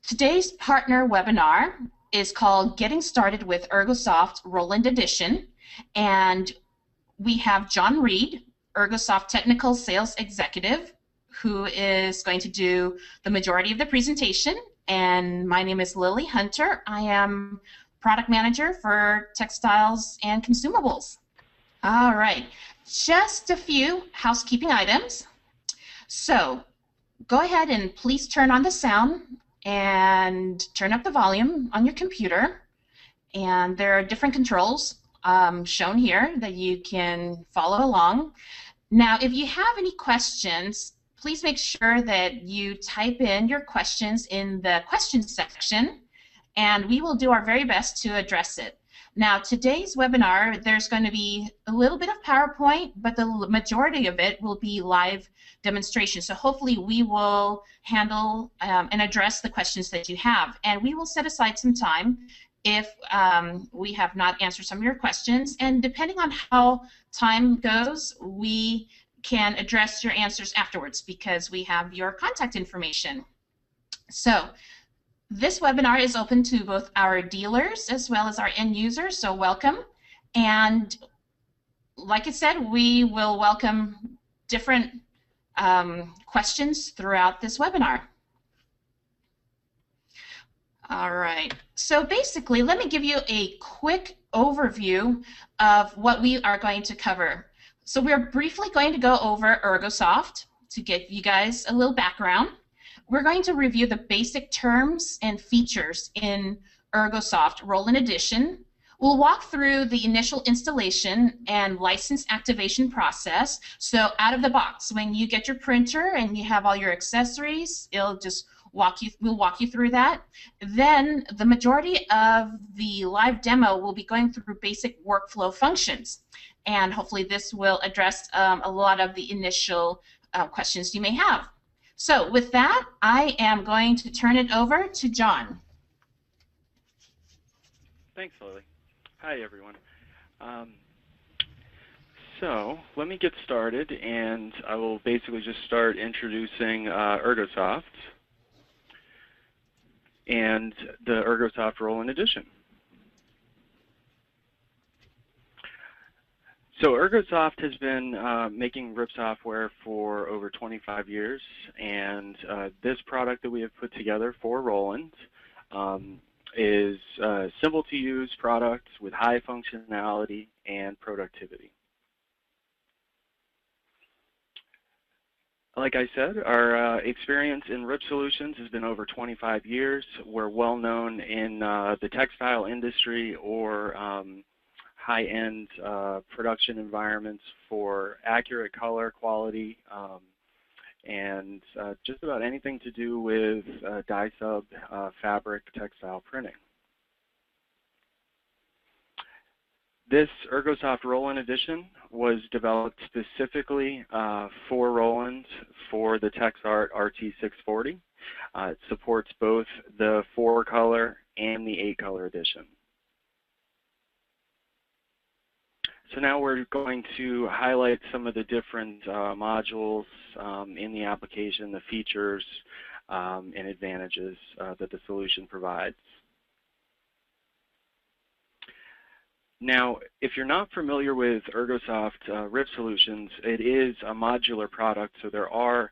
Today's partner webinar is called Getting Started with ErgoSoft Roland Edition, and we have John Reed, ErgoSoft Technical Sales Executive, who is going to do the majority of the presentation, and my name is Lily Hunter. I am Product Manager for Textiles and Consumables. All right, just a few housekeeping items. So go ahead and please turn on the sound and turn up the volume on your computer. And there are different controls shown here that you can follow along. Now, if you have any questions, please make sure that you type in your questions in the questions section, and we will do our very best to address it. Now, today's webinar, there's going to be a little bit of PowerPoint, but the majority of it will be live demonstration. So hopefully we will handle and address the questions that you have. And we will set aside some time if we have not answered some of your questions. And depending on how time goes, we can address your answers afterwards because we have your contact information. So this webinar is open to both our dealers as well as our end users, so welcome. And like I said, we will welcome different questions throughout this webinar. All right, so basically, let me give you a quick overview of what we are going to cover. So we're briefly going to go over ErgoSoft to get you guys a little background. We're going to review the basic terms and features in ErgoSoft Roland Edition. We'll walk through the initial installation and license activation process. So out of the box, when you get your printer and you have all your accessories, we'll walk you through that. Then the majority of the live demo will be going through basic workflow functions. And hopefully this will address a lot of the initial questions you may have. So with that, I am going to turn it over to John. Thanks, Lily. Hi, everyone. So let me get started, and I will basically just start introducing ErgoSoft and the ErgoSoft Roland Edition. So ErgoSoft has been making RIP software for over 25 years, and this product that we have put together for Roland is a simple-to-use product with high functionality and productivity. Like I said, our experience in RIP solutions has been over 25 years. We're well known in the textile industry or high-end production environments for accurate color quality and just about anything to do with dye-sub fabric textile printing. This ErgoSoft Roland Edition was developed specifically for Roland for the Texart RT-640. It supports both the 4-color and the 8-color edition. So now we're going to highlight some of the different modules in the application, the features and advantages that the solution provides. Now, if you're not familiar with ErgoSoft RIP solutions, it is a modular product, so there are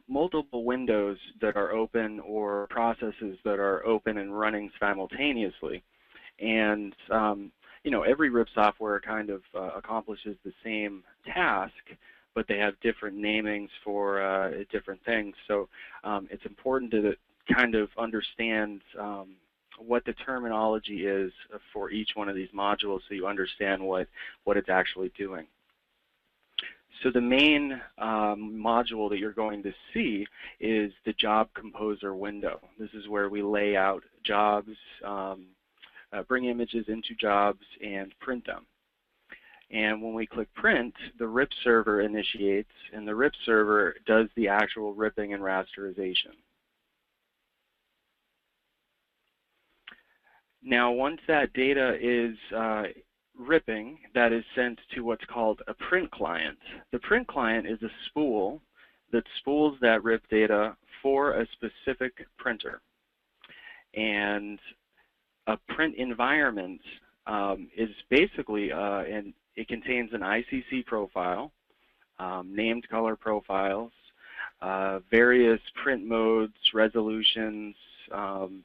multiple windows that are open or processes that are open and running simultaneously. And you know, every RIP software kind of accomplishes the same task, but they have different namings for different things. So it's important to kind of understand what the terminology is for each one of these modules so you understand what it's actually doing. So the main module that you're going to see is the Job Composer window. This is where we lay out jobs, bring images into jobs, and print them. And when we click print, the RIP server initiates, and the RIP server does the actual ripping and rasterization. Now, once that data is ripping, that is sent to what's called a print client. The print client is a spool that spools that RIP data for a specific printer. And a print environment is basically, and it contains an ICC profile, named color profiles, various print modes, resolutions,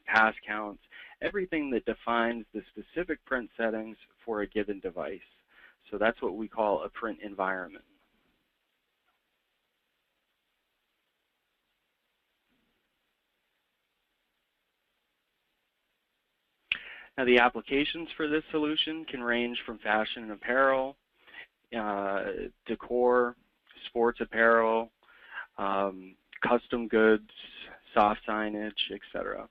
pass counts, everything that defines the specific print settings for a given device. So that's what we call a print environment. Now the applications for this solution can range from fashion and apparel, decor, sports apparel, custom goods, soft signage, etc.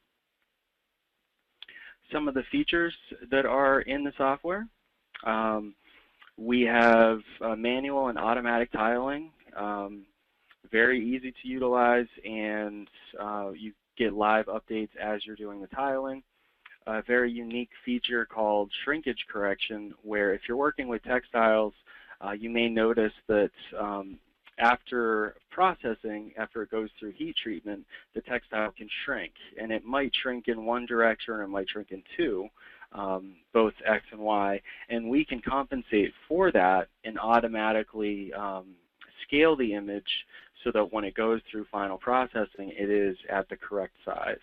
Some of the features that are in the software, we have manual and automatic tiling, very easy to utilize, and you get live updates as you're doing the tiling. A very unique feature called shrinkage correction, where if you're working with textiles, you may notice that after processing, after it goes through heat treatment, the textile can shrink, and it might shrink in one direction or it might shrink in two, both X and Y, and we can compensate for that and automatically scale the image so that when it goes through final processing, it is at the correct size.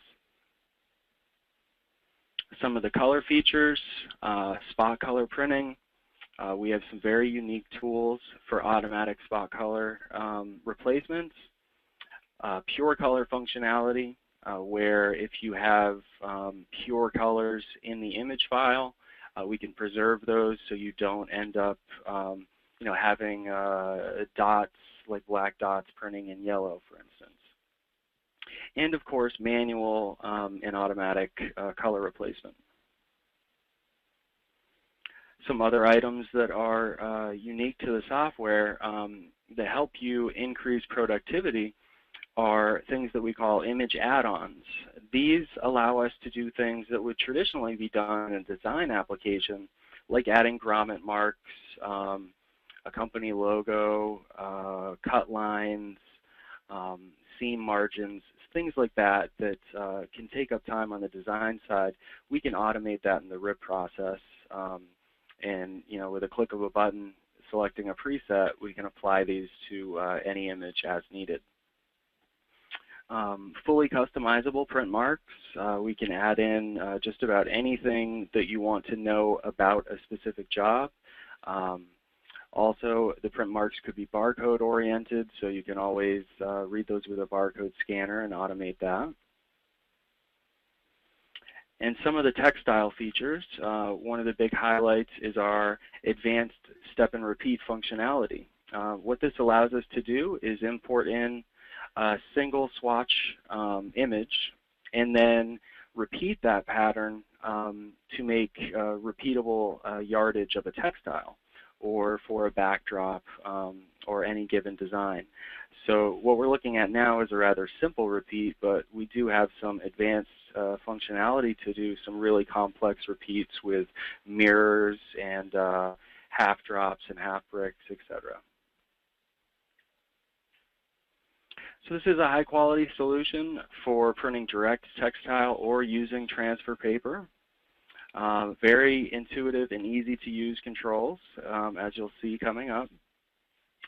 Some of the color features, spot color printing. We have some very unique tools for automatic spot color replacements. Pure color functionality, where if you have pure colors in the image file, we can preserve those so you don't end up having dots, like black dots printing in yellow, for instance. And of course, manual and automatic color replacement. Some other items that are unique to the software that help you increase productivity are things that we call image add-ons. These allow us to do things that would traditionally be done in a design application, like adding grommet marks, a company logo, cut lines, seam margins, things like that that can take up time on the design side. We can automate that in the RIP process, and with a click of a button selecting a preset, we can apply these to any image as needed. Fully customizable print marks. We can add in just about anything that you want to know about a specific job. Also, the print marks could be barcode oriented, so you can always read those with a barcode scanner and automate that. And some of the textile features, one of the big highlights is our advanced step and repeat functionality. What this allows us to do is import in a single swatch image and then repeat that pattern to make repeatable yardage of a textile, or for a backdrop, or any given design. So what we're looking at now is a rather simple repeat, but we do have some advanced functionality to do some really complex repeats with mirrors and half drops and half bricks, etc. So this is a high quality solution for printing direct textile or using transfer paper. Very intuitive and easy to use controls, as you'll see coming up,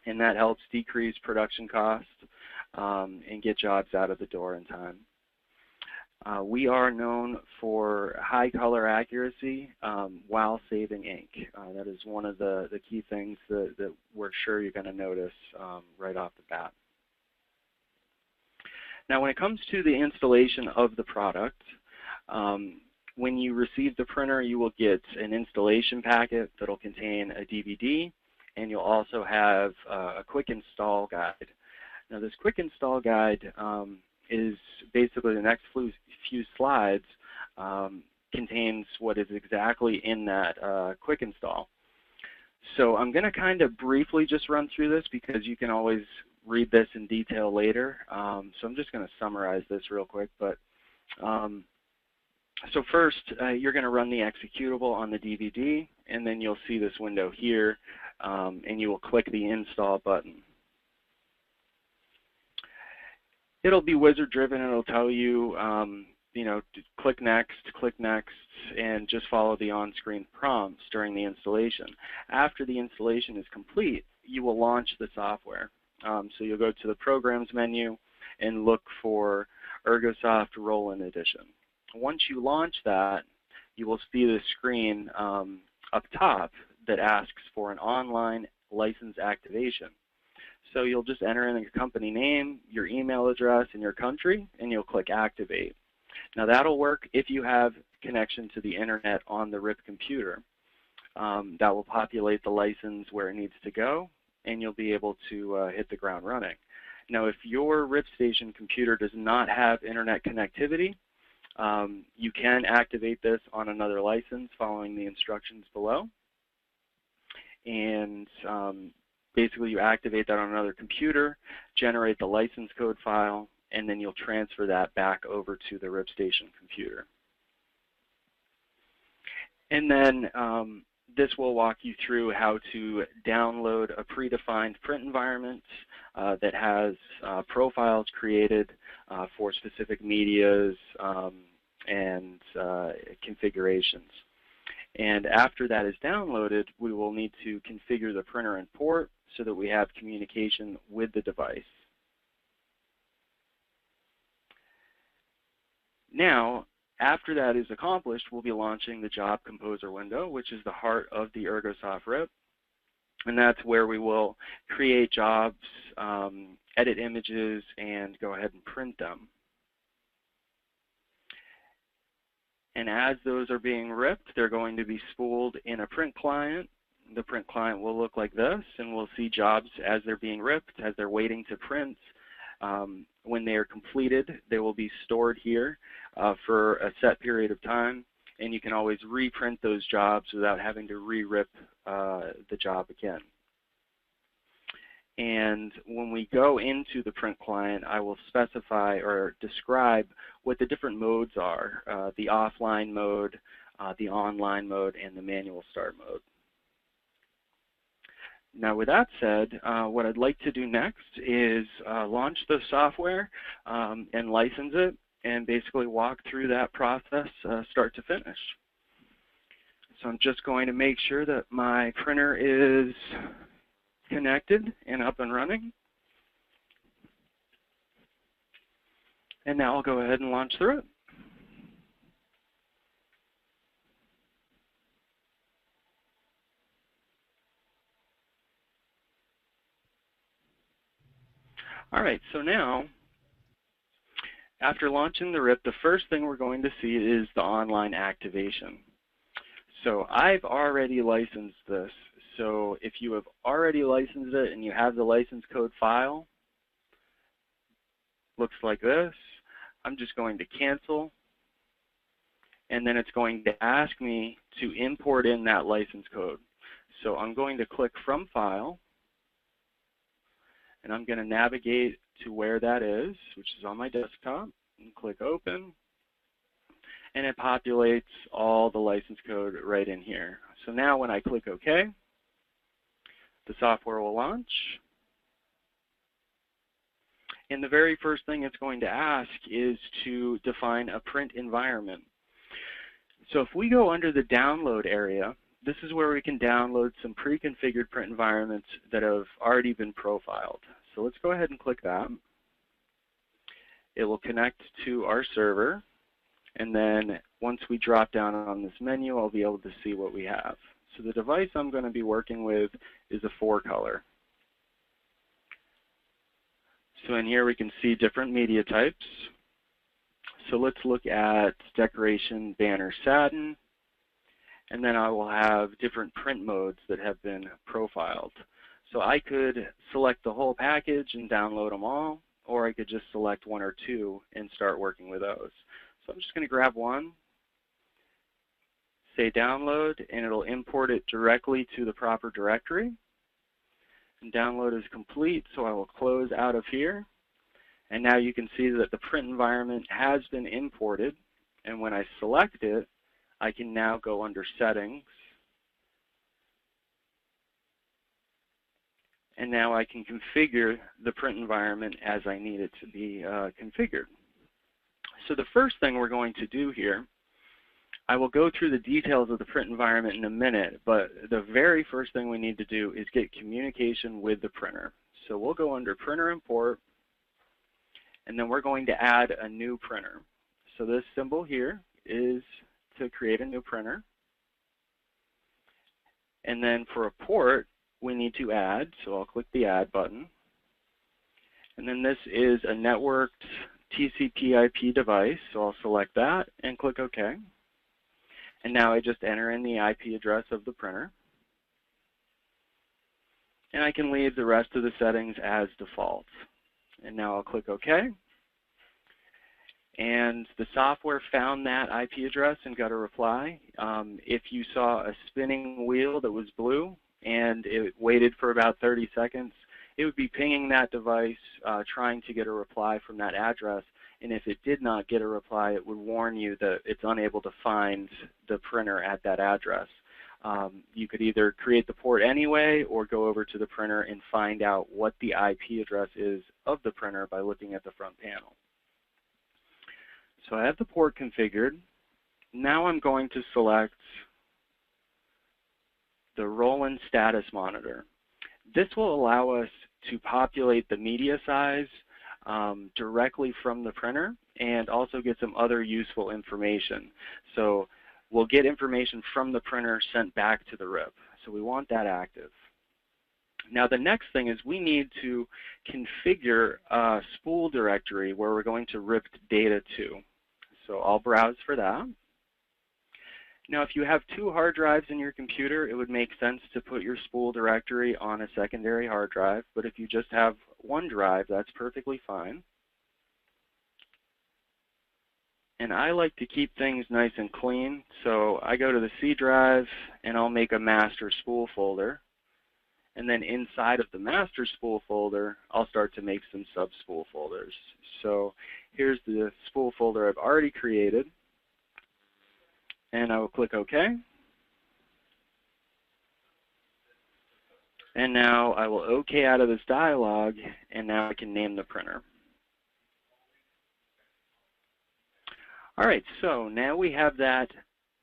and that helps decrease production costs and get jobs out of the door in time. We are known for high color accuracy while saving ink. That is one of the key things that we're sure you're going to notice right off the bat. Now when it comes to the installation of the product, when you receive the printer, you will get an installation packet that will contain a DVD, and you'll also have a quick install guide. Now this quick install guide is basically the next few slides contains what is exactly in that quick install. So I'm going to kind of briefly just run through this because you can always read this in detail later. So I'm just going to summarize this real quick. But so first, you're going to run the executable on the DVD, and then you'll see this window here, and you will click the install button. It'll be wizard driven, and it'll tell you click next, and just follow the on-screen prompts during the installation. After the installation is complete, you will launch the software. So you'll go to the Programs menu and look for ErgoSoft Roland Edition. Once you launch that, you will see the screen up top that asks for an online license activation. So you'll just enter in your company name, your email address, and your country, and you'll click Activate. Now that'll work if you have connection to the internet on the RIP computer. That will populate the license where it needs to go, and you'll be able to hit the ground running. Now if your RIP station computer does not have internet connectivity, you can activate this on another license following the instructions below. And basically you activate that on another computer, generate the license code file, and then you'll transfer that back over to the RIP station computer. And then this will walk you through how to download a predefined print environment that has profiles created for specific medias and configurations. And after that is downloaded, we will need to configure the printer and port so that we have communication with the device. Now, after that is accomplished, we'll be launching the Job Composer window, which is the heart of the ErgoSoft RIP. And that's where we will create jobs, edit images, and go ahead and print them. And as those are being ripped, they're going to be spooled in a print client. The print client will look like this, and we'll see jobs as they're being ripped, as they're waiting to print. When they are completed, they will be stored here for a set period of time, and you can always reprint those jobs without having to re-rip the job again. And when we go into the print client, I will specify or describe what the different modes are, the offline mode, the online mode, and the manual start mode. Now with that said, what I'd like to do next is launch the software and license it, and basically walk through that process start to finish. So I'm just going to make sure that my printer is connected and up and running. And now I'll go ahead and launch through it. All right, so now, after launching the RIP, the first thing we're going to see is the online activation. So I've already licensed this. So if you have already licensed it and you have the license code file, looks like this. I'm just going to cancel, and then it's going to ask me to import in that license code. So I'm going to click from File, and I'm going to navigate to where that is, which is on my desktop, and click Open, and it populates all the license code right in here. So now when I click OK, the software will launch. And the very first thing it's going to ask is to define a print environment. So if we go under the download area, this is where we can download some pre-configured print environments that have already been profiled. So let's go ahead and click that. It will connect to our server, and then once we drop down on this menu, I'll be able to see what we have. So the device I'm going to be working with is a 4-color. So in here we can see different media types. So let's look at decoration, banner, satin, and then I will have different print modes that have been profiled. So I could select the whole package and download them all, or I could just select 1 or 2 and start working with those. So I'm just going to grab one, say download, and it'll import it directly to the proper directory. And download is complete, so I will close out of here. And now you can see that the print environment has been imported, and when I select it, I can now go under Settings, and now I can configure the print environment as I need it to be configured. So the first thing we're going to do here, I will go through the details of the print environment in a minute, but the very first thing we need to do is get communication with the printer. So we'll go under Printer Import, and then we're going to add a new printer. So this symbol here is to create a new printer. And then for a port, we need to add, so I'll click the Add button. And then this is a networked TCP/IP device, so I'll select that and click OK. And now I just enter in the IP address of the printer. And I can leave the rest of the settings as default. And now I'll click OK. And the software found that IP address and got a reply. If you saw a spinning wheel that was blue and it waited for about 30 seconds, it would be pinging that device, trying to get a reply from that address. And if it did not get a reply, it would warn you that it's unable to find the printer at that address. You could either create the port anyway or go over to the printer and find out what the IP address is of the printer by looking at the front panel. So I have the port configured. Now I'm going to select the Roland Status Monitor. This will allow us to populate the media size directly from the printer and also get some other useful information. So we'll get information from the printer sent back to the RIP. So we want that active. Now the next thing is we need to configure a spool directory where we're going to RIP data to. So I'll browse for that. Now if you have 2 hard drives in your computer, it would make sense to put your spool directory on a secondary hard drive, but if you just have 1 drive, that's perfectly fine. And I like to keep things nice and clean, so I go to the C drive and I'll make a master spool folder. And then inside of the master spool folder, I'll start to make some sub-spool folders. So here's the spool folder I've already created. And I will click OK. And now I will OK out of this dialog, and now I can name the printer. All right, so now we have that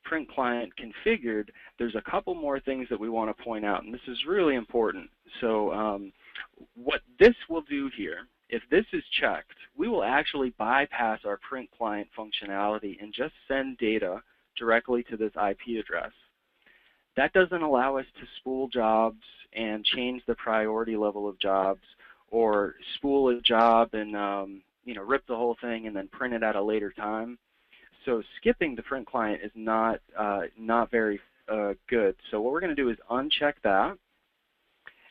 print client configured. There's a couple more things that we want to point out, and this is really important. So what this will do here, if this is checked, we will actually bypass our print client functionality and just send data directly to this IP address. That doesn't allow us to spool jobs and change the priority level of jobs, or spool a job and rip the whole thing and then print it at a later time. So skipping the print client is not very good. So what we're going to do is uncheck that,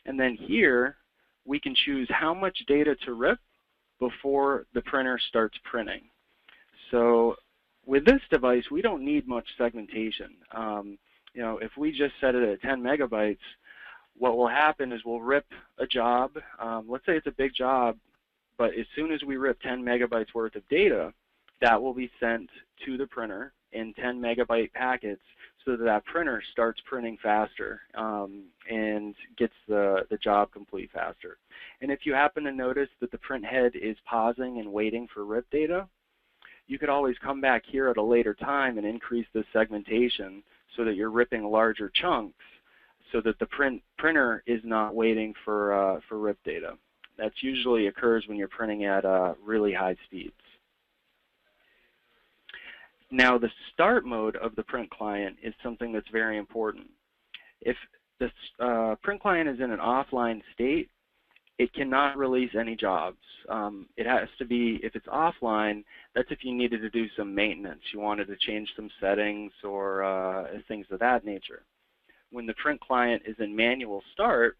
and then here we can choose how much data to rip before the printer starts printing. So with this device, we don't need much segmentation. If we just set it at 10 megabytes, what will happen is we'll rip a job. Let's say it's a big job, but as soon as we rip 10 megabytes worth of data, that will be sent to the printer in 10 megabyte packets so that that printer starts printing faster and gets the job complete faster. And if you happen to notice that the print head is pausing and waiting for RIP data, you could always come back here at a later time and increase the segmentation so that you're ripping larger chunks so that the printer is not waiting for RIP data. That usually occurs when you're printing at really high speeds. Now the start mode of the print client is something that's very important. If the print client is in an offline state, it cannot release any jobs. It has to be, if it's offline, that's if you needed to do some maintenance. You wanted to change some settings or things of that nature. When the print client is in manual start,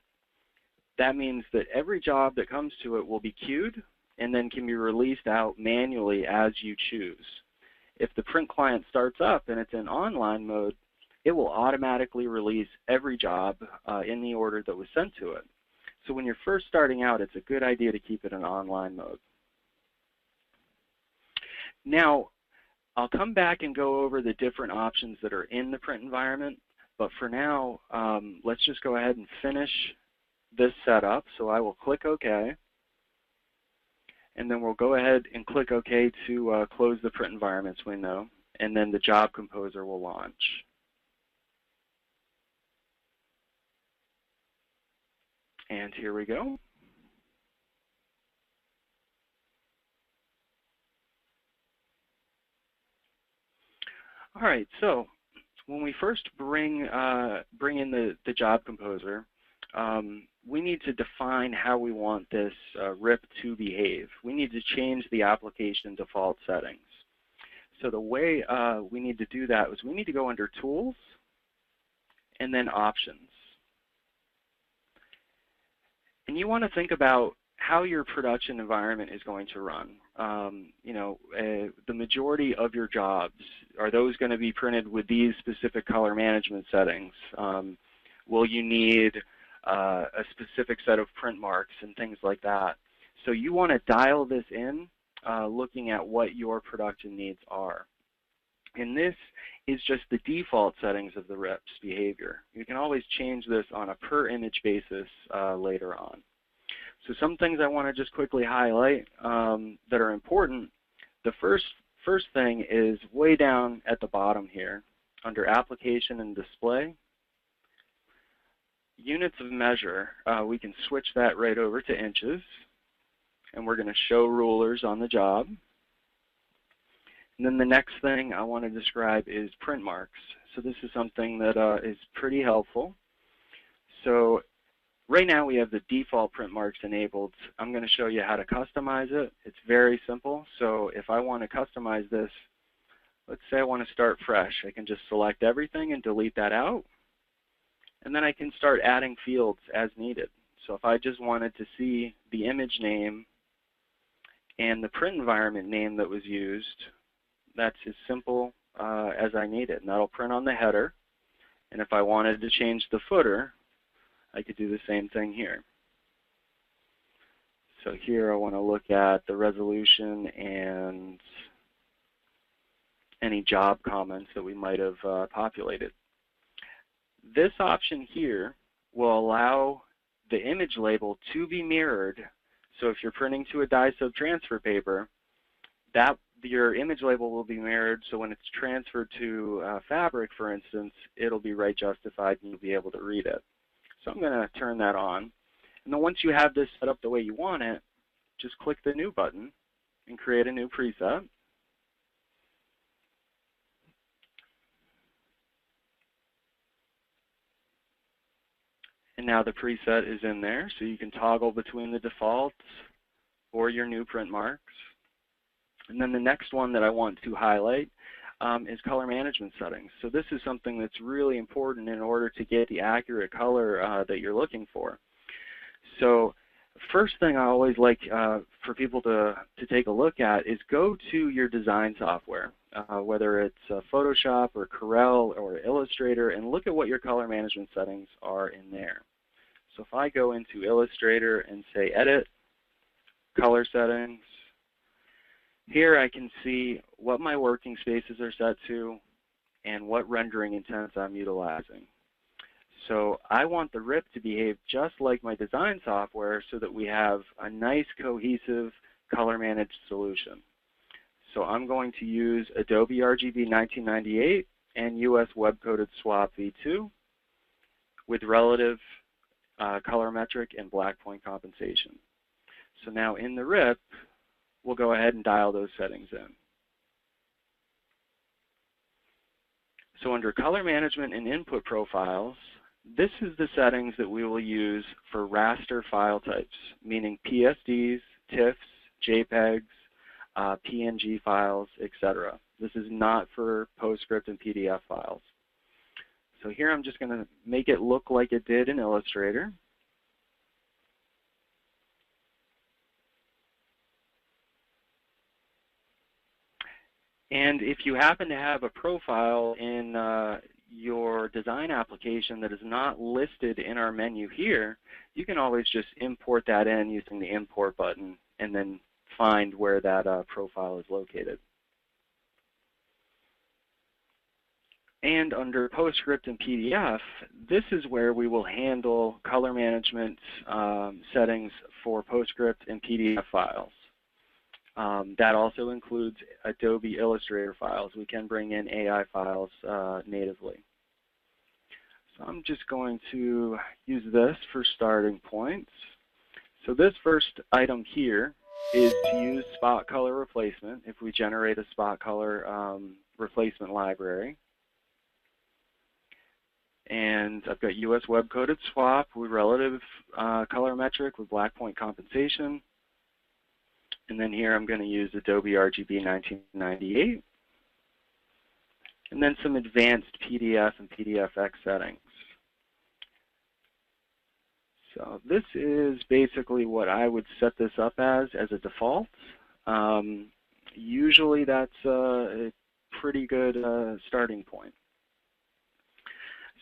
that means that every job that comes to it will be queued and then can be released out manually as you choose. If the print client starts up and it's in online mode, it will automatically release every job in the order that was sent to it. So when you're first starting out, it's a good idea to keep it in online mode. Now, I'll come back and go over the different options that are in the print environment, but for now, let's just go ahead and finish this setup. So I will click OK. And then we'll go ahead and click OK to close the print environments window, and then the job composer will launch. And here we go. All right, so when we first bring in the job composer, we need to define how we want this RIP to behave. We need to change the application default settings. So the way we need to do that is we need to go under Tools and then Options. And you want to think about how your production environment is going to run. The majority of your jobs, are those going to be printed with these specific color management settings? Will you need a specific set of print marks and things like that? So you want to dial this in, looking at what your production needs are. And this is just the default settings of the RIP's behavior. You can always change this on a per image basis later on. So some things I want to just quickly highlight that are important. The first thing is way down at the bottom here under Application and Display. Units of measure, we can switch that right over to inches, and we're going to show rulers on the job. And then the next thing I want to describe is print marks. So this is something that is pretty helpful. So right now we have the default print marks enabled. I'm going to show you how to customize it. It's very simple. So if I want to customize this, let's say I want to start fresh. I can just select everything and delete that out. And then I can start adding fields as needed. So if I just wanted to see the image name and the print environment name that was used, that's as simple as I need it. And that'll print on the header. And if I wanted to change the footer, I could do the same thing here. So here I want to look at the resolution and any job comments that we might have populated. This option here will allow the image label to be mirrored. So if you're printing to a dye-sub transfer paper, your image label will be mirrored, so when it's transferred to fabric, for instance, it'll be right justified and you'll be able to read it. So I'm going to turn that on. And then once you have this set up the way you want it, just click the New button and create a new preset. And now the preset is in there, so you can toggle between the defaults or your new print marks. And then the next one that I want to highlight is color management settings. So this is something that's really important in order to get the accurate color that you're looking for. So first thing I always like for people to take a look at is go to your design software, whether it's Photoshop or Corel or Illustrator, and look at what your color management settings are in there. So if I go into Illustrator and say Edit, Color Settings, here I can see what my working spaces are set to and what rendering intents I'm utilizing. So I want the RIP to behave just like my design software so that we have a nice cohesive color managed solution. So I'm going to use Adobe RGB 1998 and US Web Coded Swap V2 with relative colorimetric and black point compensation. So now in the RIP, we'll go ahead and dial those settings in. So under Color Management and Input Profiles, this is the settings that we will use for raster file types, meaning PSDs, TIFFs, JPEGs, PNG files, etc. This is not for PostScript and PDF files. So here I'm just going to make it look like it did in Illustrator. And if you happen to have a profile in your design application that is not listed in our menu here, you can always just import that in using the Import button and then find where that profile is located. And under PostScript and PDF, this is where we will handle color management settings for PostScript and PDF files. That also includes Adobe Illustrator files. We can bring in AI files natively. So I'm just going to use this for starting points. So this first item here is to use spot color replacement if we generate a spot color replacement library. And I've got US web coded swap with relative color metric with black point compensation. And then here I'm going to use Adobe RGB 1998. And then some advanced PDF and PDFX settings. So this is basically what I would set this up as a default. Usually that's a pretty good starting point.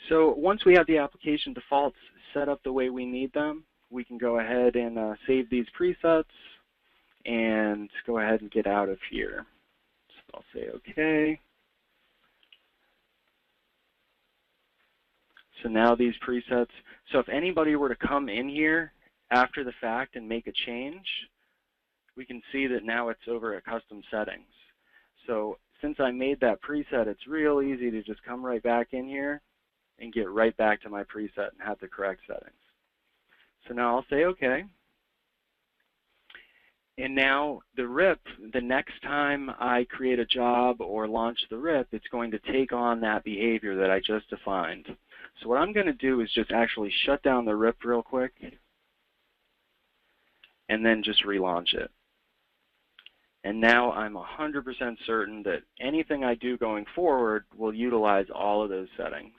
So once we have the application defaults set up the way we need them, we can go ahead and save these presets and go ahead and get out of here. So I'll say OK. So now these presets, so if anybody were to come in here after the fact and make a change, we can see that now it's over at custom settings. So since I made that preset, it's real easy to just come right back in here and get right back to my preset and have the correct settings. So now I'll say OK. And now the RIP, the next time I create a job or launch the RIP, it's going to take on that behavior that I just defined. So what I'm going to do is just actually shut down the RIP real quick and then just relaunch it. And now I'm 100% certain that anything I do going forward will utilize all of those settings.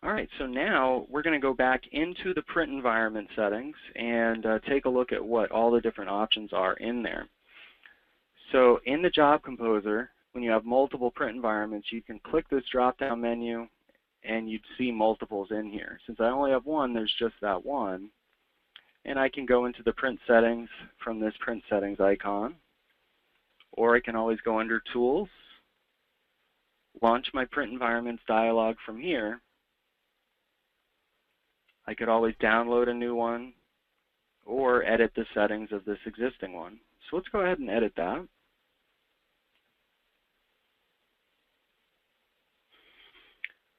All right, so now we're going to go back into the print environment settings and take a look at what all the different options are in there. So in the Job Composer, when you have multiple print environments, you can click this drop-down menu and you'd see multiples in here. Since I only have one, there's just that one. And I can go into the print settings from this print settings icon. Or I can always go under Tools, launch my print environments dialog from here. I could always download a new one or edit the settings of this existing one. So let's go ahead and edit that.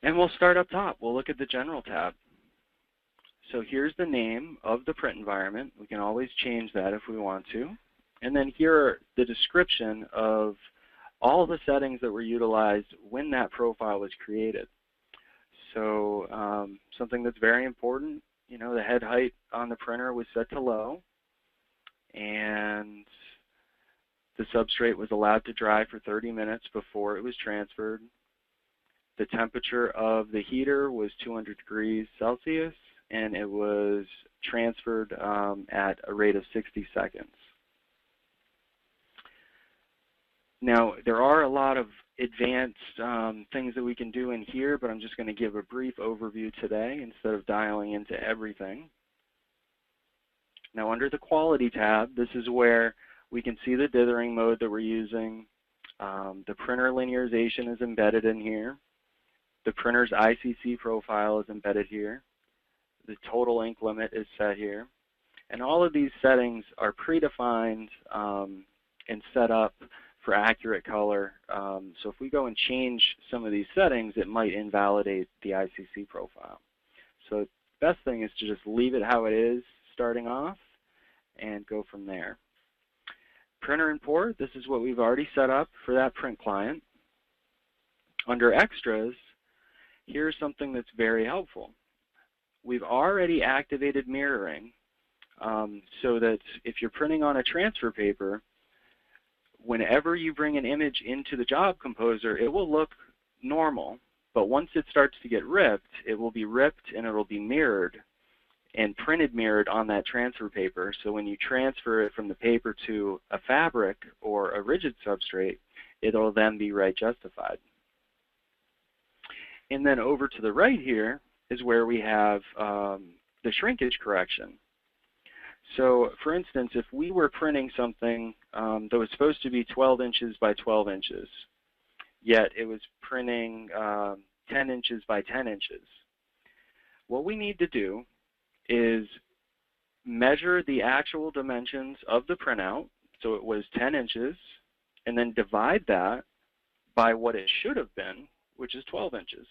And we'll start up top. We'll look at the General tab. So here's the name of the print environment. We can always change that if we want to. And then here are the description of all the settings that were utilized when that profile was created. So something that's very important, you know, the head height on the printer was set to low, and the substrate was allowed to dry for 30 minutes before it was transferred. The temperature of the heater was 200 degrees Celsius, and it was transferred at a rate of 60 seconds. Now, there are a lot of advanced things that we can do in here, but I'm just going to give a brief overview today instead of dialing into everything. Now, under the Quality tab, this is where we can see the dithering mode that we're using. The printer linearization is embedded in here. The printer's ICC profile is embedded here. The total ink limit is set here. And all of these settings are predefined and set up for accurate color. So if we go and change some of these settings, it might invalidate the ICC profile. So the best thing is to just leave it how it is starting off and go from there. Printer import, this is what we've already set up for that print client. Under extras, here's something that's very helpful. We've already activated mirroring so that if you're printing on a transfer paper, whenever you bring an image into the Job Composer, it will look normal, but once it starts to get ripped, it will be ripped and it will be mirrored and printed mirrored on that transfer paper. So when you transfer it from the paper to a fabric or a rigid substrate, it will then be right justified. And then over to the right here is where we have the shrinkage correction. So for instance, if we were printing something that was supposed to be 12 inches by 12 inches, yet it was printing 10 inches by 10 inches. What we need to do is measure the actual dimensions of the printout, so it was 10 inches, and then divide that by what it should have been, which is 12 inches.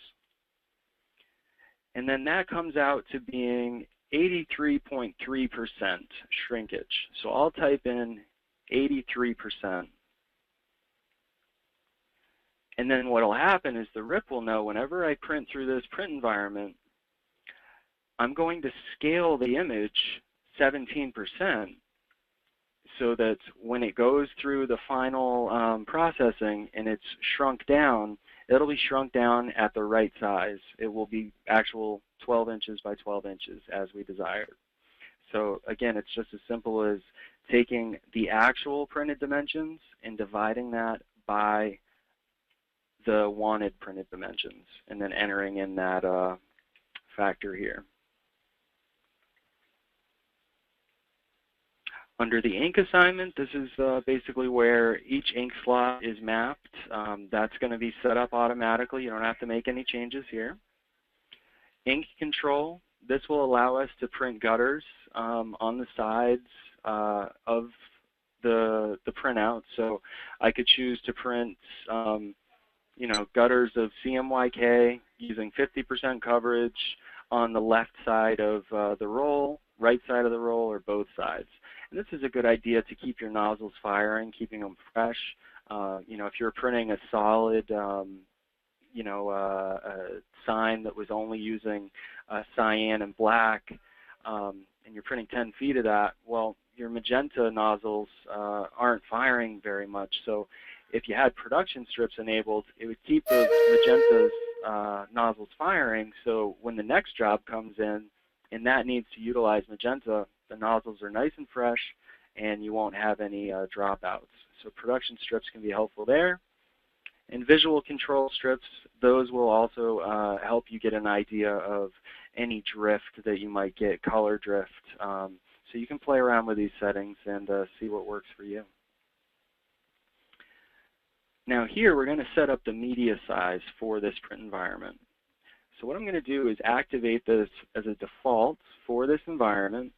And then that comes out to being 83.3% shrinkage. So I'll type in 83%. And then what will happen is the RIP will know whenever I print through this print environment, I'm going to scale the image 17% so that when it goes through the final processing and it's shrunk down, it'll be shrunk down at the right size. It will be actual 12 inches by 12 inches as we desired. So again, it's just as simple as taking the actual printed dimensions and dividing that by the wanted printed dimensions and then entering in that factor here. Under the ink assignment, this is basically where each ink slot is mapped. That's going to be set up automatically. You don't have to make any changes here. Ink control, this will allow us to print gutters on the sides of the printout. So I could choose to print gutters of CMYK using 50% coverage on the left side of the roll, right side of the roll, or both sides. And this is a good idea to keep your nozzles firing, keeping them fresh. If you're printing a solid, sign that was only using cyan and black, and you're printing 10 feet of that, well, your magenta nozzles aren't firing very much. So if you had production strips enabled, it would keep those magentas nozzles firing, so when the next job comes in and that needs to utilize magenta, the nozzles are nice and fresh and you won't have any dropouts. So production strips can be helpful there. And visual control strips, those will also help you get an idea of any drift that you might get, color drift. So you can play around with these settings and see what works for you. Now here we're going to set up the media size for this print environment. So what I'm going to do is activate this as a default for this environment,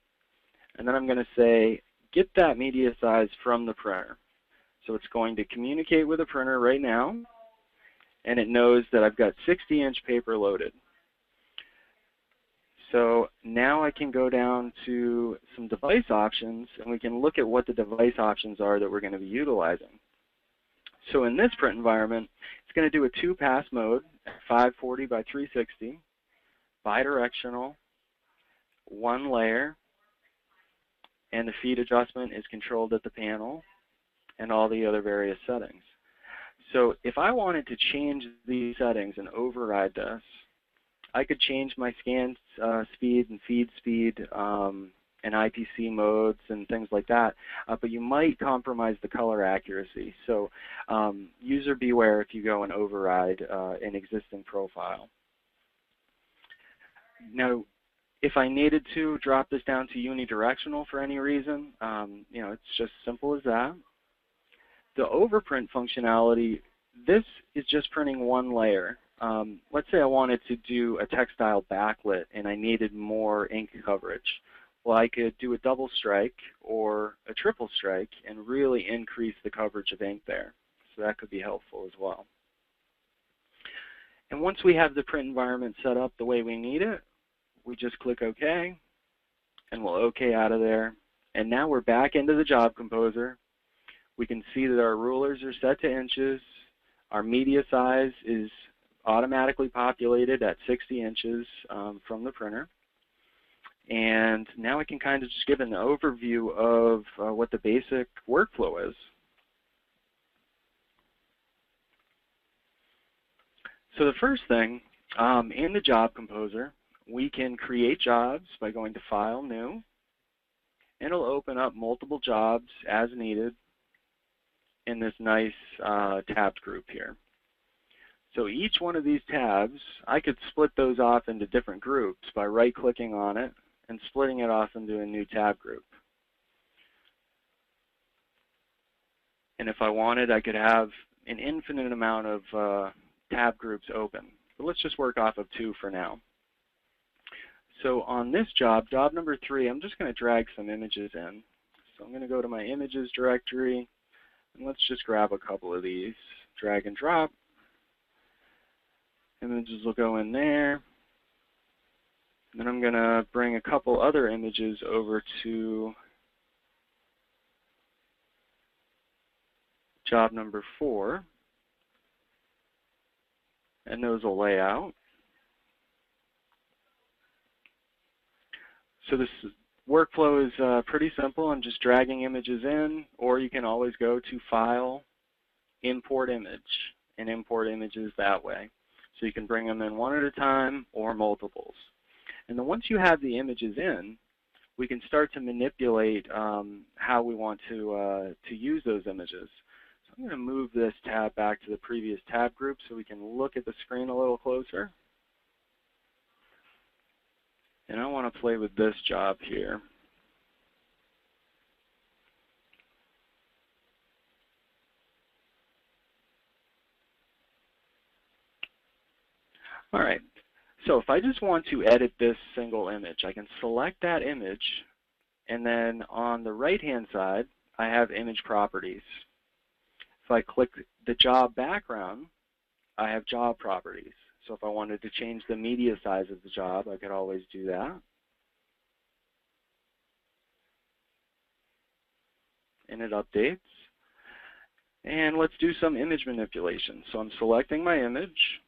and then I'm going to say get that media size from the printer. So it's going to communicate with the printer right now, and it knows that I've got 60-inch paper loaded. So now I can go down to some device options, and we can look at what the device options are that we're going to be utilizing. So in this print environment, it's going to do a 2-pass mode at 540 by 360, bidirectional, 1 layer, and the feed adjustment is controlled at the panel, and all the other various settings. So if I wanted to change these settings and override this, I could change my scan speed and feed speed and IPC modes and things like that, but you might compromise the color accuracy. So user beware if you go and override an existing profile. Now, if I needed to drop this down to unidirectional for any reason, it's just simple as that. The overprint functionality, this is just printing 1 layer. Let's say I wanted to do a textile backlit and I needed more ink coverage. Well, I could do a double strike or a triple strike and really increase the coverage of ink there. So that could be helpful as well. And once we have the print environment set up the way we need it, we just click OK, and we'll OK out of there. And now we're back into the job composer. We can see that our rulers are set to inches. Our media size is automatically populated at 60 inches from the printer. And now I can kind of just give an overview of what the basic workflow is. So the first thing, in the job composer, we can create jobs by going to File, New, and it'll open up multiple jobs as needed in this nice tabbed group here. So each one of these tabs, I could split those off into different groups by right-clicking on it and splitting it off into a new tab group. And if I wanted, I could have an infinite amount of tab groups open. But let's just work off of 2 for now. So on this job, job number 3, I'm just going to drag some images in. So I'm going to go to my images directory, and let's just grab a couple of these. Drag and drop. Images will go in there. And then I'm going to bring a couple other images over to job number 4. And those will lay out. So this workflow is pretty simple. I'm just dragging images in, or you can always go to File, Import Image, and import images that way. So you can bring them in one at a time or multiples. And then once you have the images in, we can start to manipulate how we want to use those images. So I'm going to move this tab back to the previous tab group so we can look at the screen a little closer. And I want to play with this job here. All right. So if I just want to edit this single image, I can select that image, and then on the right-hand side, I have image properties. If I click the job background, I have job properties. So if I wanted to change the media size of the job, I could always do that. And it updates. And let's do some image manipulation. So I'm selecting my image.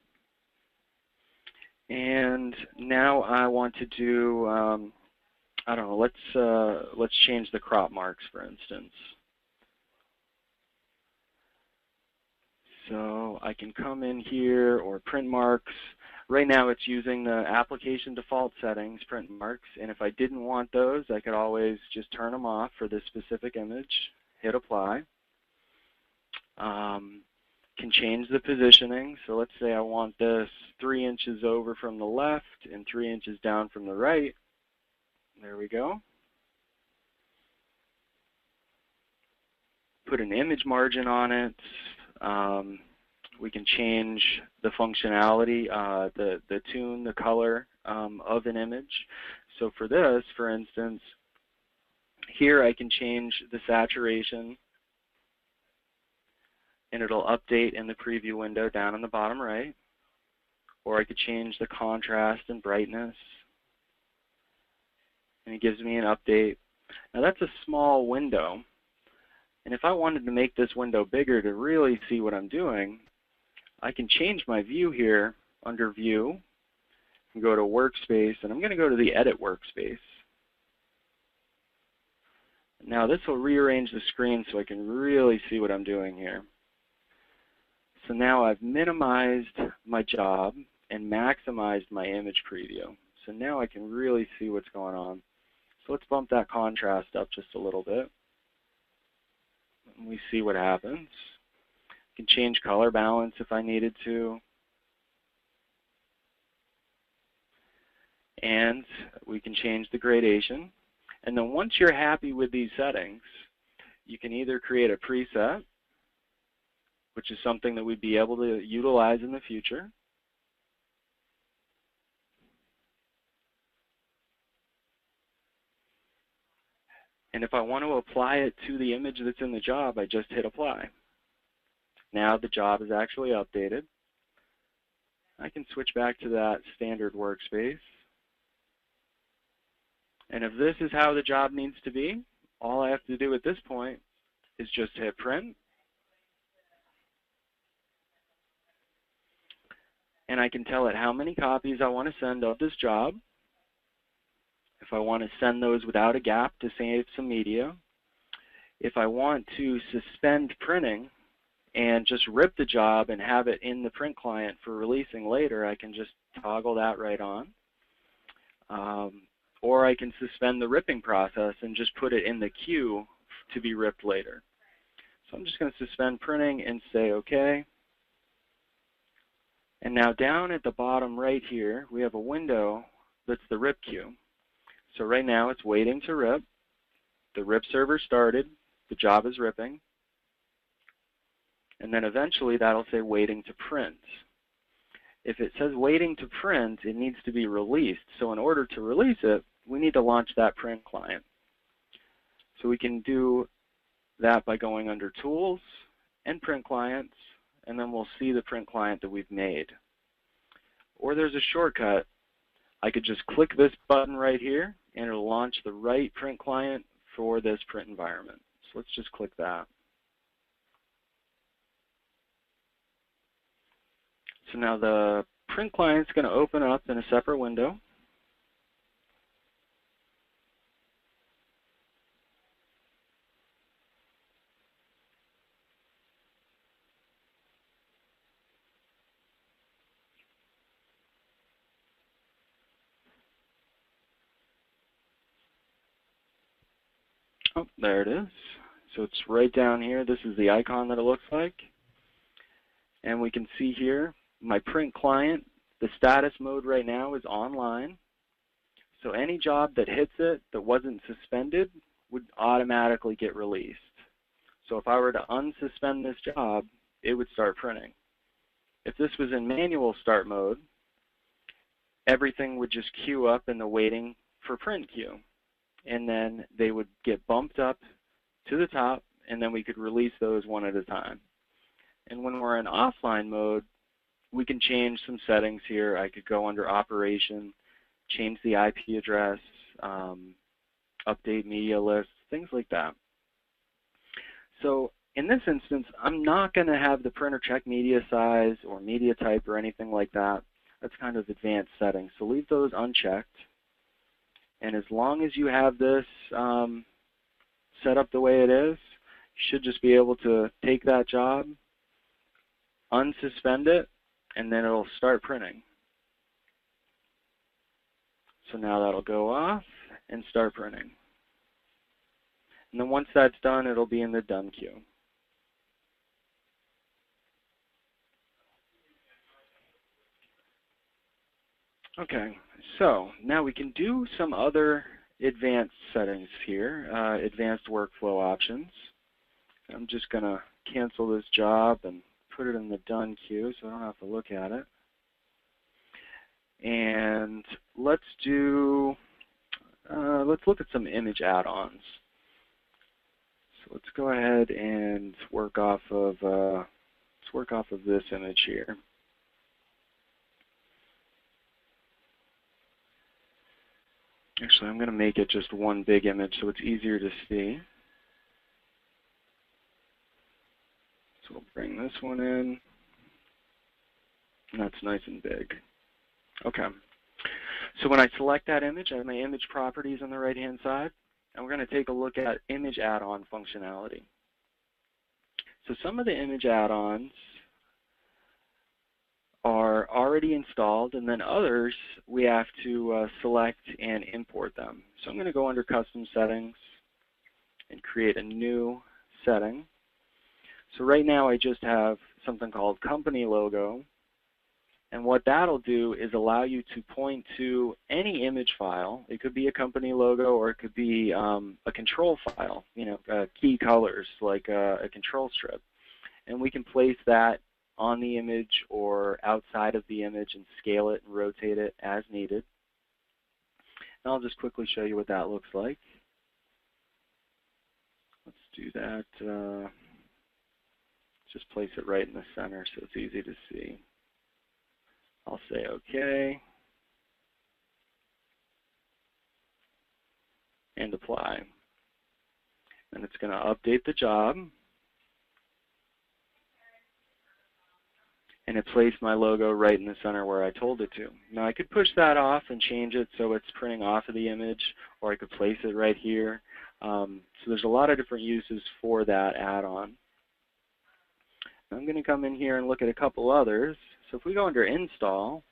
And now I want to do, I don't know, let's change the crop marks, for instance. So I can come in here, or print marks. Right now it's using the application default settings, print marks, and if I didn't want those, I could always just turn them off for this specific image, hit apply. Can change the positioning. So let's say I want this 3 inches over from the left and 3 inches down from the right. There we go. Put an image margin on it. We can change the functionality, the tune, the color of an image. So for this, for instance, here I can change the saturation, and it'll update in the preview window down in the bottom right. Or I could change the contrast and brightness, and it gives me an update. Now that's a small window, and if I wanted to make this window bigger to really see what I'm doing, I can change my view here under View and go to Workspace, and I'm going to go to the Edit Workspace. Now this will rearrange the screen so I can really see what I'm doing here. So now I've minimized my job and maximized my image preview. So now I can really see what's going on. So let's bump that contrast up just a little bit. And we see what happens. I can change color balance if I needed to. And we can change the gradation. And then once you're happy with these settings, you can either create a preset, which is something that we'd be able to utilize in the future. And if I want to apply it to the image that's in the job, I just hit apply. Now the job is actually updated. I can switch back to that standard workspace. And if this is how the job needs to be, all I have to do at this point is just hit print. And I can tell it how many copies I want to send of this job. If I want to send those without a gap to save some media. If I want to suspend printing and just rip the job and have it in the print client for releasing later, I can just toggle that right on. Or I can suspend the ripping process and just put it in the queue to be ripped later. So I'm just going to suspend printing and say OK. And now down at the bottom right here, we have a window that's the rip queue. So right now it's waiting to rip. The rip server started. The job is ripping. and then eventually that'll say waiting to print. If it says waiting to print, it needs to be released. So in order to release it, we need to launch that print client. So we can do that by going under Tools and Print Clients, and then we'll see the print client that we've made. Or there's a shortcut. I could just click this button right here, and it'll launch the right print client for this print environment. So let's just click that. So now the print client is going to open up in a separate window. Oh, there it is. So it's right down here. This is the icon that it looks like. And we can see here my print client, the status mode right now is online. So any job that hits it that wasn't suspended would automatically get released. So if I were to unsuspend this job, it would start printing. If this was in manual start mode, everything would just queue up in the waiting for print queue. And then they would get bumped up to the top, and then we could release those one at a time. And when we're in offline mode, we can change some settings here. I could go under Operation, change the IP address, update media lists, things like that. So in this instance, I'm not going to have the printer check media size or media type or anything like that. That's kind of advanced settings. So leave those unchecked. And as long as you have this set up the way it is, you should just be able to take that job, unsuspend it, and then it'll start printing. So now that'll go off and start printing. And then once that's done, it'll be in the done queue. Okay, so now we can do some other advanced settings here, advanced workflow options. I'm just going to cancel this job and put it in the done queue so I don't have to look at it. And let's look at some image add-ons. So let's go ahead and work off of this image here. Actually, I'm going to make it just one big image so it's easier to see. So we'll bring this one in. And that's nice and big. Okay. So when I select that image, I have my image properties on the right-hand side. And we're going to take a look at image add-on functionality. So some of the image add-ons are already installed, and then others we have to select and import them. So I'm going to go under Custom Settings and create a new setting. So right now I just have something called Company Logo, and what that'll do is allow you to point to any image file. It could be a company logo, or it could be a control file, key colors like a control strip, and we can place that on the image or outside of the image and scale it and rotate it as needed. And I'll just quickly show you what that looks like. Let's do that. Just place it right in the center so it's easy to see. I'll say OK and apply. And it's going to update the job. And it placed my logo right in the center where I told it to. Now I could push that off and change it so it's printing off of the image, or I could place it right here. So there's a lot of different uses for that add-on. I'm going to come in here and look at a couple others. So if we go under Install,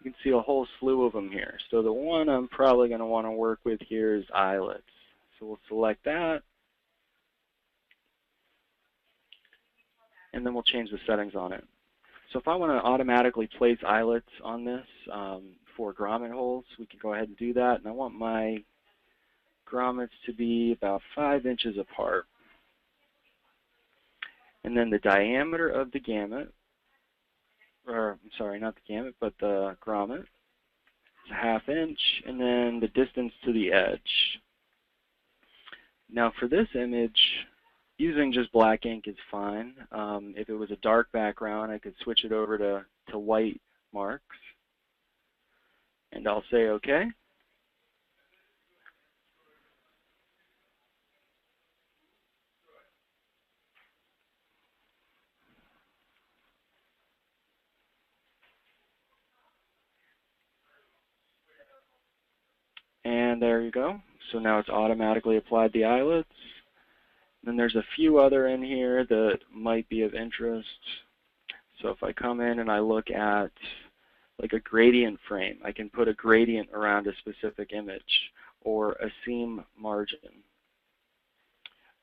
you can see a whole slew of them here. So the one I'm probably going to want to work with here is eyelets. So we'll select that. And then we'll change the settings on it. So if I want to automatically place eyelets on this for grommet holes, we can go ahead and do that. And I want my grommets to be about 5 inches apart. And then the diameter of the gamut, or I'm sorry, not the gamut, but the grommet, is a 1/2 inch, and then the distance to the edge. Now for this image, using just black ink is fine. If it was a dark background, I could switch it over to white marks. And I'll say OK. And there you go. So now it's automatically applied the eyelets. Then there's a few other in here that might be of interest. So if I come in and I look at like a gradient frame, I can put a gradient around a specific image or a seam margin.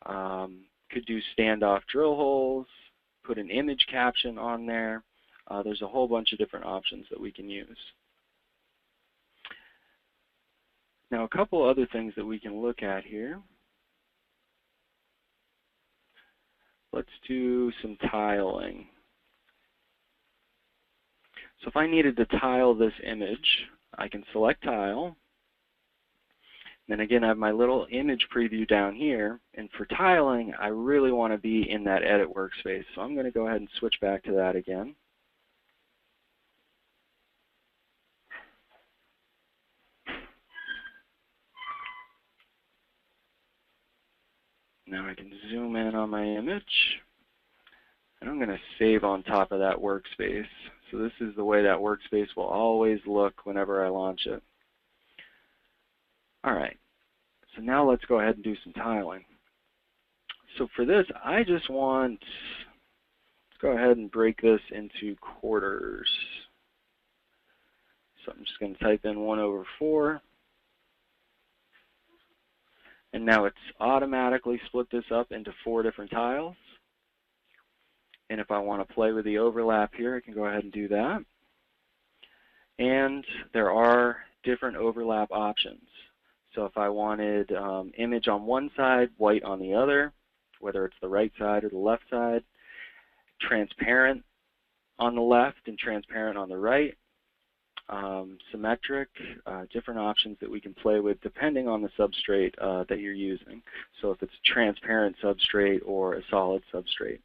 Could do standoff drill holes, put an image caption on there. There's a whole bunch of different options that we can use. Now a couple other things that we can look at here. Let's do some tiling. So if I needed to tile this image, I can select tile. Then again, I have my little image preview down here. And for tiling, I really want to be in that edit workspace. So I'm going to go ahead and switch back to that again. Now I can zoom in on my image. And I'm going to save on top of that workspace. So this is the way that workspace will always look whenever I launch it. All right. So now let's go ahead and do some tiling. So for this, I just want, let's go ahead and break this into quarters. So I'm just going to type in 1/4. And now it's automatically split this up into 4 different tiles. And if I want to play with the overlap here, I can go ahead and do that. And there are different overlap options. So if I wanted image on one side, white on the other, whether it's the right side or the left side, transparent on the left and transparent on the right, symmetric, different options that we can play with depending on the substrate that you're using. So if it's a transparent substrate or a solid substrate.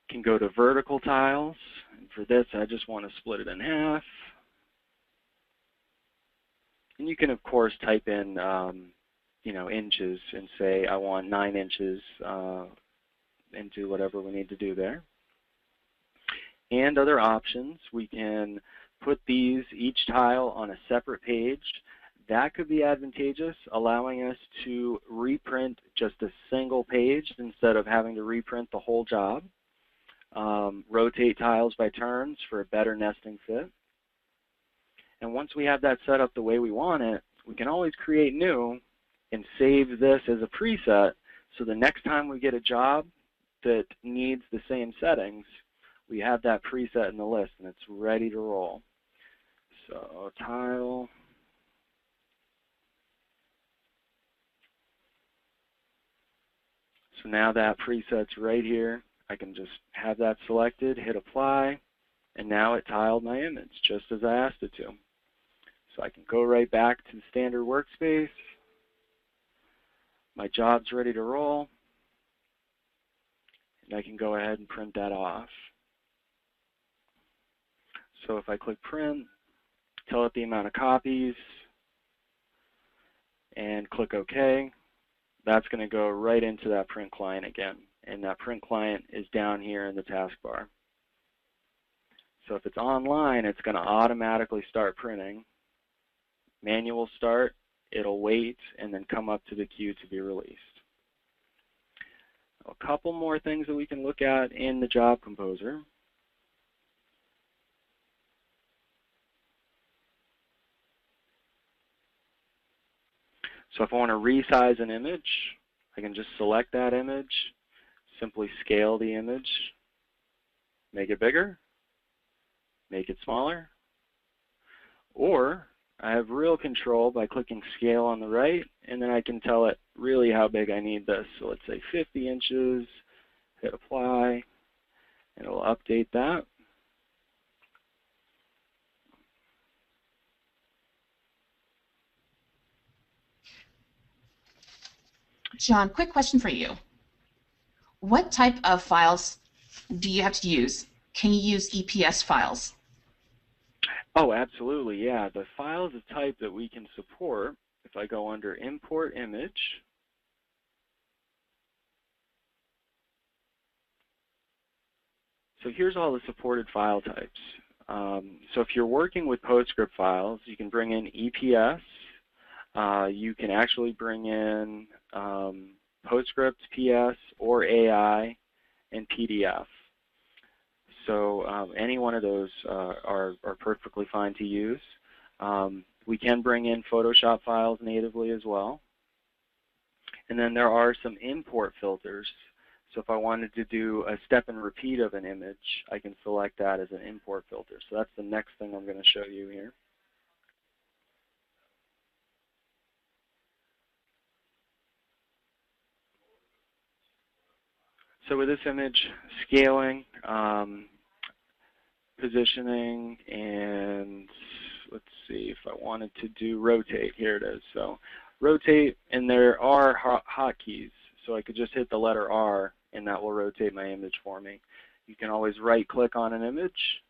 Can go to vertical tiles. And for this, I just want to split it in half. And you can, of course, type in, inches and say, I want 9 inches and do whatever we need to do there. And other options, we can put each tile on a separate page. That could be advantageous, allowing us to reprint just a single page instead of having to reprint the whole job. Rotate tiles by turns for a better nesting fit. And once we have that set up the way we want it, we can always create new and save this as a preset, so the next time we get a job that needs the same settings, we have that preset in the list and it's ready to roll. So tile. So now that preset's right here. I can just have that selected, hit apply, and now it tiled my image just as I asked it to. So I can go right back to the standard workspace. My job's ready to roll. And I can go ahead and print that off. So if I click print, tell it the amount of copies, and click OK, that's going to go right into that print client again. And that print client is down here in the taskbar. So if it's online, it's going to automatically start printing. Manual start, it'll wait, and then come up to the queue to be released. A couple more things that we can look at in the Job Composer. So if I want to resize an image, I can just select that image, simply scale the image, make it bigger, make it smaller, or I have real control by clicking scale on the right, and then I can tell it really how big I need this. So let's say 50 inches hit apply, and it'll update that. John, quick question for you. What type of files do you have to use? Can you use EPS files? Oh, absolutely, yeah. The file is a type that we can support. If I go under Import Image, so here's all the supported file types. So if you're working with PostScript files, you can bring in EPS. You can actually bring in PostScript, PS, or AI, and PDF. So any one of those are perfectly fine to use. We can bring in Photoshop files natively as well. And then there are some import filters. So if I wanted to do a step and repeat of an image, I can select that as an import filter. So that's the next thing I'm going to show you here. So with this image, scaling, positioning, and let's see if I wanted to do rotate. Here it is. So rotate, and there are hotkeys. So I could just hit the letter R, and that will rotate my image for me. You can always right-click on an image,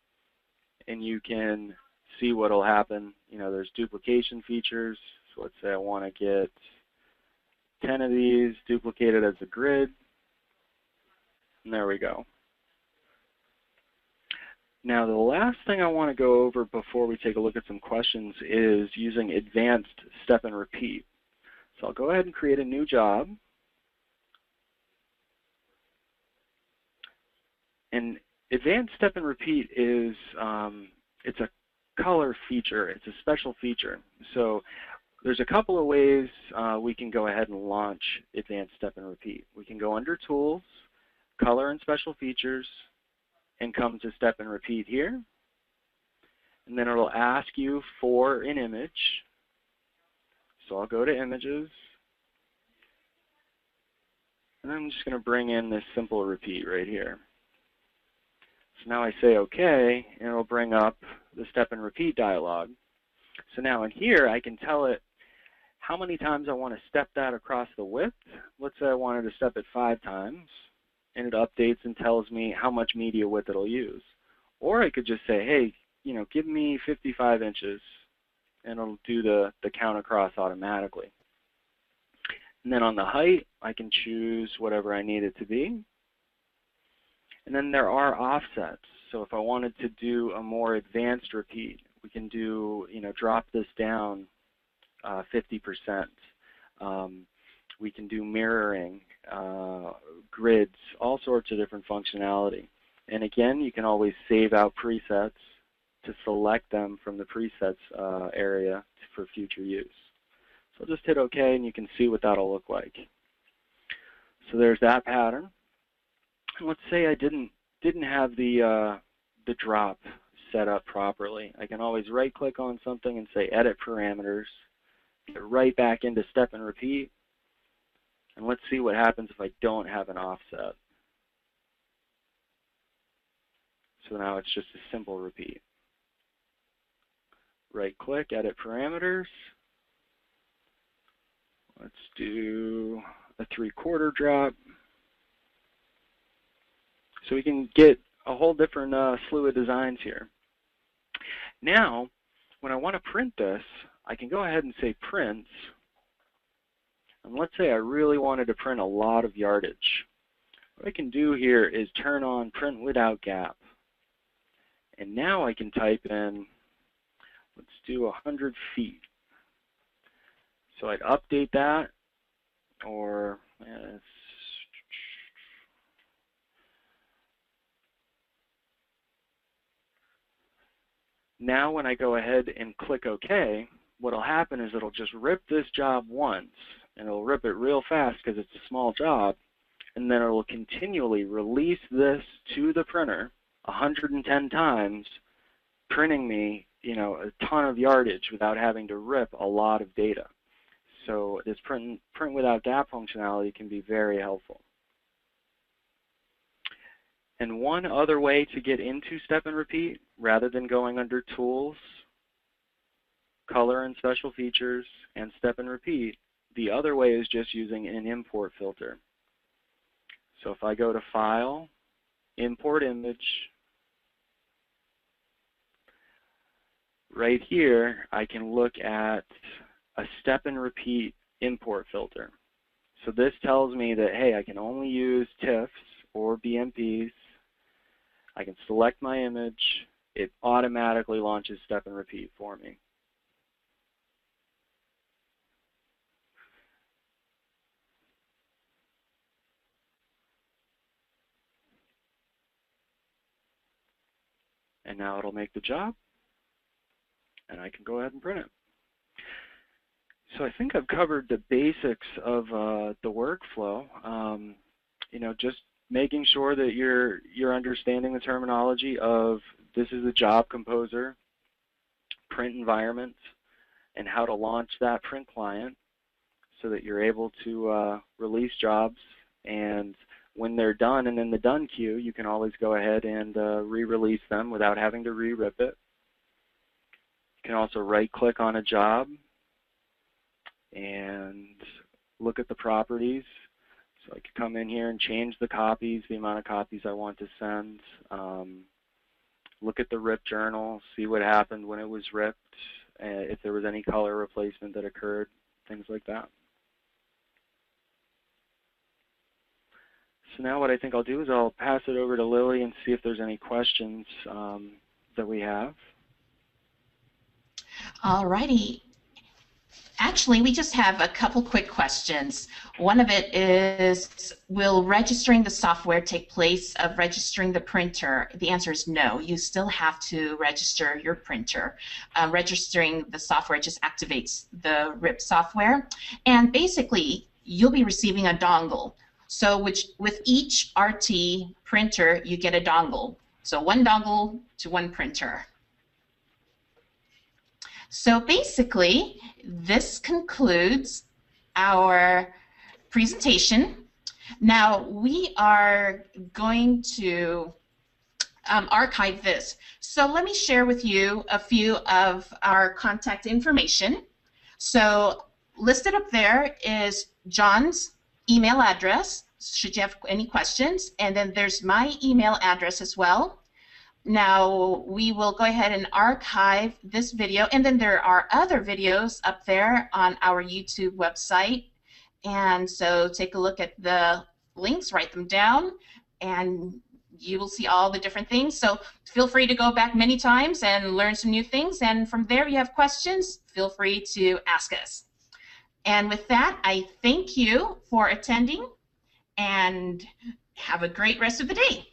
and you can see what will happen. You know, there's duplication features. So let's say I want to get 10 of these duplicated as a grid. And there we go. Now the last thing I want to go over before we take a look at some questions is using advanced step and repeat. So I'll go ahead and create a new job. And advanced step and repeat is, it's a color feature. It's a special feature. So there's a couple of ways we can go ahead and launch advanced step and repeat. We can go under Tools, Color and Special Features, and come to step and repeat here. And then it'll ask you for an image. So I'll go to Images. And I'm just going to bring in this simple repeat right here. So now I say OK, and it'll bring up the step and repeat dialog. So now in here, I can tell it how many times I want to step that across the width. Let's say I wanted to step it 5 times. And it updates and tells me how much media width it'll use. Or I could just say, hey, you know, give me 55 inches, and it'll do the count across automatically. And then on the height, I can choose whatever I need it to be. And then there are offsets. So if I wanted to do a more advanced repeat, we can do, you know, drop this down 50%. We can do mirroring, grids, all sorts of different functionality. And again, you can always save out presets to select them from the presets area for future use. So I'll just hit OK, and you can see what that'll look like. So there's that pattern. And let's say I didn't have the drop set up properly. I can always right-click on something and say Edit Parameters, get right back into step and repeat. And let's see what happens if I don't have an offset. So now it's just a simple repeat. Right-click, Edit Parameters. Let's do a 3/4 drop. So we can get a whole different slew of designs here. Now, when I want to print this, I can go ahead and say Print. And let's say I really wanted to print a lot of yardage. What I can do here is turn on Print Without Gap. And now I can type in, let's do 100 feet. So I'd update that, or now when I go ahead and click OK, what will happen is it'll just rip this job once, and it'll rip it real fast because it's a small job, and then it will continually release this to the printer 110 times, printing me, you know, a ton of yardage without having to rip a lot of data. So this print without gap functionality can be very helpful. And one other way to get into step and repeat, rather than going under Tools, Color and Special Features, and Step and Repeat, the other way is just using an import filter. So if I go to File, Import Image, right here I can look at a step and repeat import filter. So this tells me that, hey, I can only use TIFFs or BMPs. I can select my image. It automatically launches step and repeat for me. And now it'll make the job, and I can go ahead and print it. So I think I've covered the basics of the workflow. You know, just making sure that you're understanding the terminology of this is a job composer, print environment, and how to launch that print client so that you're able to release jobs, and when they're done and in the done queue, you can always go ahead and re-release them without having to re-rip it. You can also right-click on a job and look at the properties. So I could come in here and change the copies, the amount of copies I want to send. Look at the rip journal, see what happened when it was ripped, if there was any color replacement that occurred, things like that. So now what I think I'll do is I'll pass it over to Lily and see if there's any questions that we have. All righty. Actually, we just have a couple quick questions. One of it is, will registering the software take place of registering the printer? The answer is no. You still have to register your printer. Registering the software just activates the RIP software. And basically, you'll be receiving a dongle. So with each RT printer, you get a dongle. So one dongle to one printer. So basically, this concludes our presentation. Now, we are going to archive this. So let me share with you a few of our contact information. So listed up there is John's email address, should you have any questions, and then there's my email address as well. Now, we will go ahead and archive this video, and then there are other videos up there on our YouTube website. And so take a look at the links, write them down, and you will see all the different things. So feel free to go back many times and learn some new things. And from there, if you have questions, feel free to ask us. And with that, I thank you for attending, and have a great rest of the day.